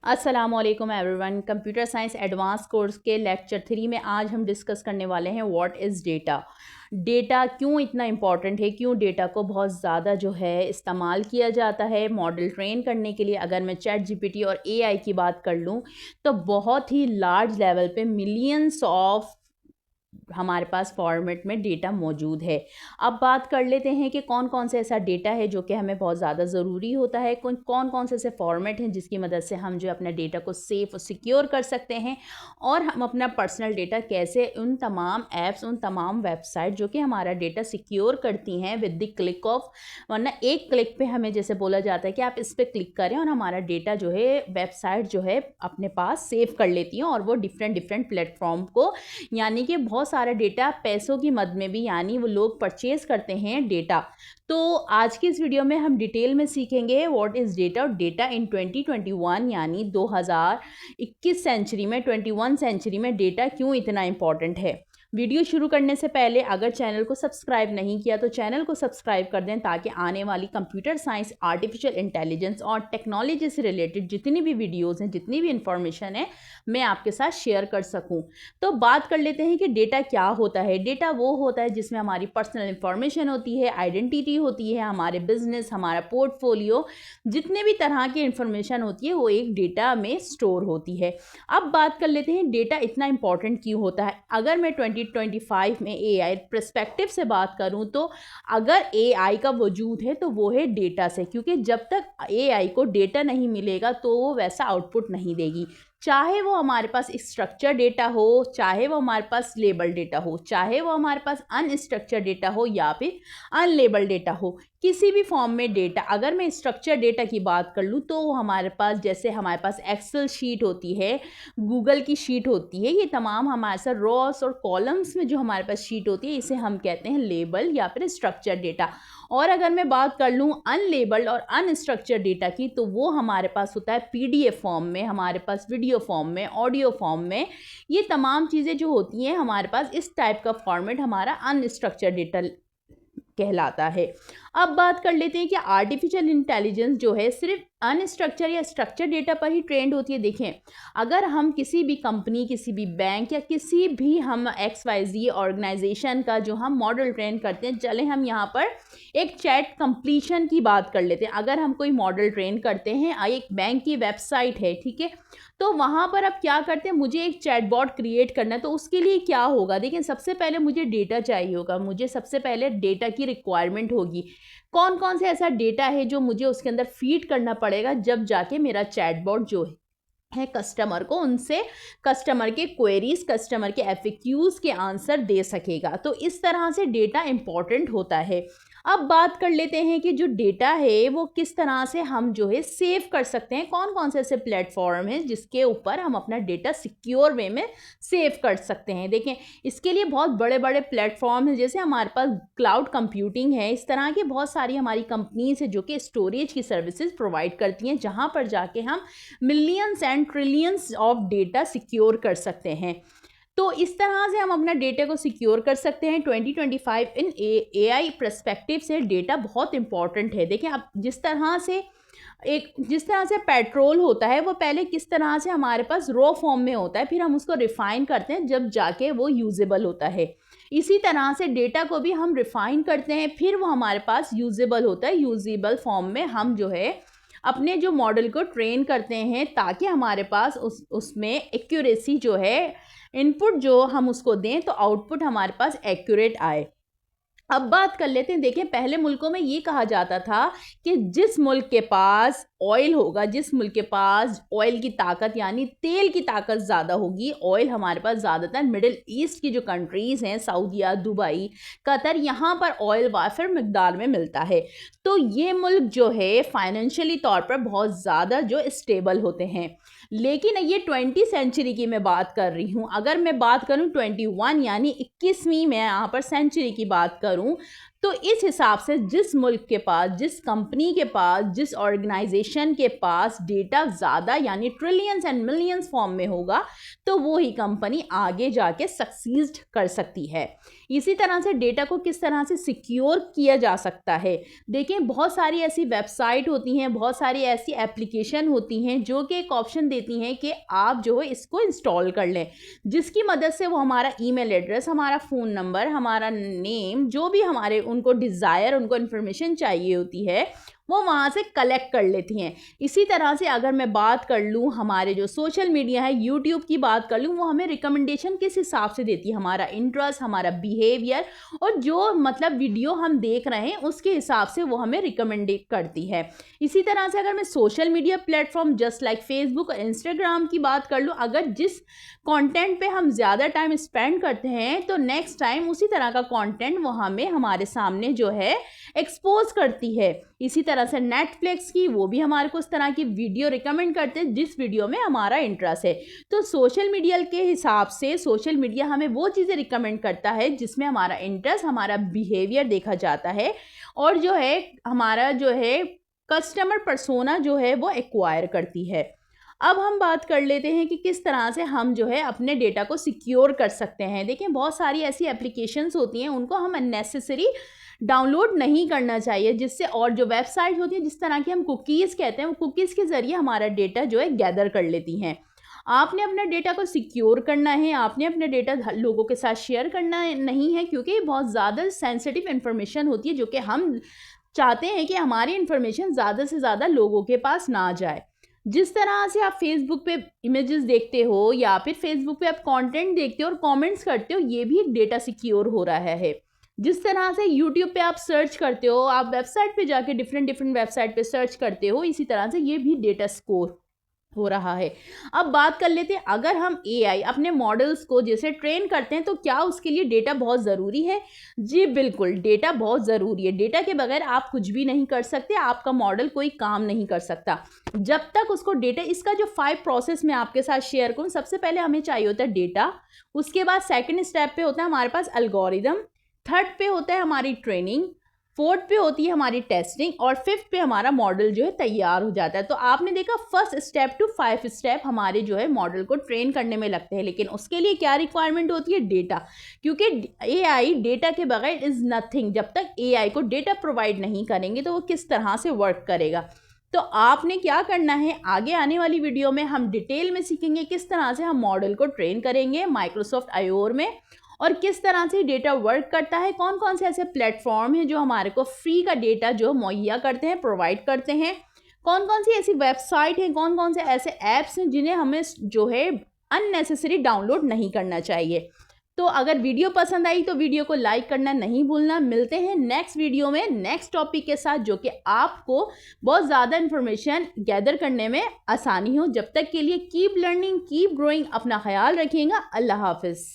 अस्सलामुअलैकुम everyone. Computer science advance course के lecture 3 में आज हम डिस्कस करने वाले हैं व्हाट इज़ डेटा। डेटा क्यों इतना इम्पॉर्टेंट है, क्यों डेटा को बहुत ज़्यादा जो है इस्तेमाल किया जाता है मॉडल ट्रेन करने के लिए। अगर मैं चैट जीपीटी और एआई की बात कर लूँ तो बहुत ही लार्ज लेवल पे मिलियंस ऑफ हमारे पास फॉर्मेट में डेटा मौजूद है। अब बात कर लेते हैं कि कौन कौन से ऐसा डेटा है जो कि हमें बहुत ज़्यादा ज़रूरी होता है, कौन कौन से ऐसे फॉर्मेट हैं जिसकी मदद से हम जो अपने डेटा को सेफ और सिक्योर कर सकते हैं, और हम अपना पर्सनल डेटा कैसे उन तमाम ऐप्स, उन तमाम वेबसाइट जो कि हमारा डेटा सिक्योर करती हैं विद द क्लिक ऑफ, वरना एक क्लिक पे हमें जैसे बोला जाता है कि आप इस पर क्लिक करें और हमारा डेटा जो है वेबसाइट जो है अपने पास सेव कर लेती हैं, और वो डिफरेंट प्लेटफॉर्म को, यानी कि बहुत सारा डेटा पैसों की मद में भी, यानी वो लोग परचेज करते हैं डेटा। तो आज की इस वीडियो में हम डिटेल में सीखेंगे व्हाट इज़ डेटा, और डेटा इन 2021 यानी 2021 सेंचुरी में, 21 सेंचुरी में डेटा क्यों इतना इम्पॉर्टेंट है। वीडियो शुरू करने से पहले अगर चैनल को सब्सक्राइब नहीं किया तो चैनल को सब्सक्राइब कर दें, ताकि आने वाली कंप्यूटर साइंस, आर्टिफिशियल इंटेलिजेंस और टेक्नोलॉजी से रिलेटेड जितनी भी वीडियोस हैं, जितनी भी इंफॉर्मेशन है, मैं आपके साथ शेयर कर सकूं। तो बात कर लेते हैं कि डेटा क्या होता है। डेटा वो होता है जिसमें हमारी पर्सनल इंफॉर्मेशन होती है, आइडेंटिटी होती है, हमारे बिजनेस, हमारा पोर्टफोलियो, जितने भी तरह की इंफॉर्मेशन होती है वो एक डेटा में स्टोर होती है। अब बात कर लेते हैं डेटा इतना इंपॉर्टेंट क्यों होता है। अगर मैं 2025 में एआई पर्सपेक्टिव से बात करूं तो अगर एआई का वजूद है तो वो है डेटा से, क्योंकि जब तक एआई को डेटा नहीं मिलेगा तो वो वैसा आउटपुट नहीं देगी। चाहे वो हमारे पास स्ट्रक्चर डेटा हो, चाहे वो हमारे पास लेबल डेटा हो, चाहे वो हमारे पास अनस्ट्रक्चर डेटा हो या फिर अनलेबल डेटा हो, किसी भी फॉर्म में डेटा। अगर मैं स्ट्रक्चर डेटा की बात कर लूँ तो वो हमारे पास, जैसे हमारे पास एक्सेल शीट होती है, गूगल की शीट होती है, ये तमाम हमारे साथ रॉस और कॉलम्स में जो हमारे पास शीट होती है, इसे हम कहते हैं लेबल या फिर स्ट्रक्चर डेटा। और अगर मैं बात कर लूँ अनलेबल्ड और अनस्ट्रक्चर्ड डेटा की, तो वो हमारे पास होता है पीडीएफ फॉर्म में, हमारे पास वीडियो फॉर्म में, ऑडियो फॉर्म में। ये तमाम चीज़ें जो होती हैं हमारे पास, इस टाइप का फॉर्मेट हमारा अनस्ट्रक्चर्ड डेटा कहलाता है। अब बात कर लेते हैं कि आर्टिफिशियल इंटेलिजेंस जो है सिर्फ अनस्ट्रक्चर या स्ट्रक्चर डेटा पर ही ट्रेंड होती है। देखें, अगर हम किसी भी कंपनी, किसी भी बैंक या किसी भी हम XYZ ऑर्गेनाइजेशन का जो हम मॉडल ट्रेन करते हैं, चले हम यहाँ पर एक चैट कंप्लीशन की बात कर लेते हैं। अगर हम कोई मॉडल ट्रेन करते हैं, एक बैंक की वेबसाइट है, ठीक है, तो वहाँ पर अब क्या करते हैं, मुझे एक चैटबॉट क्रिएट करना है, तो उसके लिए क्या होगा, देखिए सबसे पहले मुझे डेटा चाहिए होगा, मुझे सबसे पहले डेटा की रिक्वायरमेंट होगी। कौन कौन से ऐसा डेटा है जो मुझे उसके अंदर फीड करना पड़ेगा, जब जाके मेरा चैटबॉट जो है कस्टमर को, उनसे कस्टमर के क्वेरीज, कस्टमर के FAQs के आंसर दे सकेगा। तो इस तरह से डेटा इंपॉर्टेंट होता है। अब बात कर लेते हैं कि जो डेटा है वो किस तरह से हम जो है सेव कर सकते हैं, कौन कौन से ऐसे प्लेटफॉर्म हैं जिसके ऊपर हम अपना डेटा सिक्योर वे में सेव कर सकते हैं। देखें, इसके लिए बहुत बड़े बड़े प्लेटफॉर्म हैं, जैसे हमारे पास क्लाउड कंप्यूटिंग है, इस तरह की बहुत सारी हमारी कंपनीज है जो कि स्टोरेज की सर्विसेज प्रोवाइड करती हैं, जहाँ पर जाके हम millions and trillions of data secure कर सकते हैं। तो इस तरह से हम अपना डेटा को सिक्योर कर सकते हैं। 2025 इन एआई पर्सपेक्टिव से डेटा बहुत इंपॉर्टेंट है। देखिए, अब जिस तरह से पेट्रोल होता है, वो पहले किस तरह से हमारे पास रॉ फॉर्म में होता है, फिर हम उसको रिफाइन करते हैं, जब जाके वो यूजेबल होता है। इसी तरह से डेटा को भी हम रिफाइन करते हैं, फिर वो हमारे पास यूजेबल होता है। यूजेबल फॉर्म में हम जो है अपने जो मॉडल को ट्रेन करते हैं, ताकि हमारे पास उसमें एक्यूरेसी जो है, इनपुट जो हम उसको दें तो आउटपुट हमारे पास एक्यूरेट आए। अब बात कर लेते हैं, देखें, पहले मुल्कों में ये कहा जाता था कि जिस मुल्क के पास ऑयल होगा, जिस मुल्क के पास ऑयल की ताकत यानी तेल की ताकत ज़्यादा होगी, ऑयल हमारे पास ज़्यादातर मिडिल ईस्ट की जो कंट्रीज़ हैं, सऊदीया, दुबई, कतर, यहाँ पर ऑयल वाफिर मिकदार में मिलता है। तो ये मुल्क जो है फाइनेंशियली तौर पर बहुत ज़्यादा जो स्टेबल होते हैं। लेकिन ये 20 सेंचुरी की मैं बात कर रही हूँ। अगर मैं बात करूँ 21 यानी 21वीं, मैं यहाँ पर सेंचुरी की बात करूँ, तो इस हिसाब से जिस मुल्क के पास, जिस कंपनी के पास, जिस ऑर्गेनाइजेशन के पास डेटा ज़्यादा यानी ट्रिलियंस एंड मिलियंस फॉर्म में होगा, तो वो ही कंपनी आगे जाके सक्सीड कर सकती है। इसी तरह से डेटा को किस तरह से सिक्योर किया जा सकता है। देखिए, बहुत सारी ऐसी वेबसाइट होती हैं, बहुत सारी ऐसी एप्लीकेशन होती हैं जो कि एक ऑप्शन देती हैं कि आप जो है इसको इंस्टॉल कर लें, जिसकी मदद से वो हमारा ईमेल एड्रेस, हमारा फ़ोन नंबर, हमारा नेम, जो भी हमारे उनको डिज़ायर, उनको इन्फॉर्मेशन चाहिए होती है, वो वहाँ से कलेक्ट कर लेती हैं। इसी तरह से अगर मैं बात कर लूँ, हमारे जो सोशल मीडिया है, यूट्यूब की बात कर लूँ, वो हमें रिकमेंडेशन किस हिसाब से देती है, हमारा इंटरेस्ट, हमारा बिहेवियर और जो मतलब वीडियो हम देख रहे हैं उसके हिसाब से वो हमें रिकमेंड करती है। इसी तरह से अगर मैं social media platform just like Facebook और इंस्टाग्राम की बात कर लूँ, अगर जिस कंटेंट पे हम ज़्यादा टाइम स्पेंड करते हैं तो नेक्स्ट टाइम उसी तरह का कंटेंट वो हमें हमारे सामने जो है एक्सपोज करती है। इसी तरह से नेटफ्लिक्स की, वो भी हमारे को उस तरह की वीडियो रिकमेंड करते हैं जिस वीडियो में हमारा इंटरेस्ट है। तो सोशल मीडिया के हिसाब से सोशल मीडिया हमें वो चीज़ें रिकमेंड करता है जिसमें हमारा इंटरेस्ट, हमारा बिहेवियर देखा जाता है और जो है हमारा जो है कस्टमर पर्सोना जो है वो एक्वायर करती है। अब हम बात कर लेते हैं कि किस तरह से हम जो है अपने डेटा को सिक्योर कर सकते हैं। देखिए, बहुत सारी ऐसी एप्लीकेशंस होती हैं, उनको हम अननेसेसरी डाउनलोड नहीं करना चाहिए, जिससे और जो वेबसाइट होती है, जिस तरह की हम कुकीज़ कहते हैं, वो कुकीज़ के ज़रिए हमारा डेटा जो है गैदर कर लेती हैं। आपने अपना डेटा को सिक्योर करना है, आपने अपना डेटा लोगों के साथ शेयर करना नहीं है, क्योंकि ये बहुत ज़्यादा सेंसिटिव इन्फॉर्मेशन होती है जो कि हम चाहते हैं कि हमारी इन्फॉर्मेशन ज़्यादा से ज़्यादा लोगों के पास ना जाए। जिस तरह से आप फेसबुक पे इमेजेस देखते हो या फिर फेसबुक पे आप कंटेंट देखते हो और कमेंट्स करते हो, ये भी एक डेटा सिक्योर हो रहा है। जिस तरह से यूट्यूब पे आप सर्च करते हो, आप वेबसाइट पे जाके डिफरेंट वेबसाइट पे सर्च करते हो, इसी तरह से ये भी डेटा स्कोर हो रहा है। अब बात कर लेते हैं, अगर हम एआई अपने मॉडल्स को जैसे ट्रेन करते हैं तो क्या उसके लिए डेटा बहुत ज़रूरी है? जी बिल्कुल, डेटा बहुत ज़रूरी है। डेटा के बगैर आप कुछ भी नहीं कर सकते, आपका मॉडल कोई काम नहीं कर सकता जब तक उसको डेटा, इसका जो 5 प्रोसेस मैं आपके साथ शेयर करूँ, सबसे पहले हमें चाहिए होता है डेटा, उसके बाद सेकेंड स्टेप पे होता है हमारे पास एल्गोरिदम, थर्ड पे होता है हमारी ट्रेनिंग, फोर्थ पे होती है हमारी टेस्टिंग और फिफ्थ पे हमारा मॉडल जो है तैयार हो जाता है। तो आपने देखा फर्स्ट स्टेप टू 5 स्टेप हमारे जो है मॉडल को ट्रेन करने में लगते हैं, लेकिन उसके लिए क्या रिक्वायरमेंट होती है? डेटा, क्योंकि एआई डेटा के बगैर इज नथिंग। जब तक एआई को डेटा प्रोवाइड नहीं करेंगे तो वो किस तरह से वर्क करेगा। तो आपने क्या करना है, आगे आने वाली वीडियो में हम डिटेल में सीखेंगे किस तरह से हम मॉडल को ट्रेन करेंगे माइक्रोसॉफ्ट आयोर में और किस तरह से डेटा वर्क करता है, कौन कौन से ऐसे प्लेटफॉर्म हैं जो हमारे को फ्री का डेटा जो मुहैया करते हैं, प्रोवाइड करते हैं, कौन कौन सी ऐसी वेबसाइट हैं, कौन कौन से ऐसे ऐप्स हैं जिन्हें हमें जो है अननेसेसरी डाउनलोड नहीं करना चाहिए। तो अगर वीडियो पसंद आई तो वीडियो को लाइक करना नहीं भूलना। मिलते हैं नेक्स्ट वीडियो में नेक्स्ट टॉपिक के साथ जो कि आपको बहुत ज़्यादा इन्फॉर्मेशन गैदर करने में आसानी हो। जब तक के लिए कीप लर्निंग, कीप ग्रोइंग, अपना ख्याल रखिएगा। अल्लाह हाफिज़।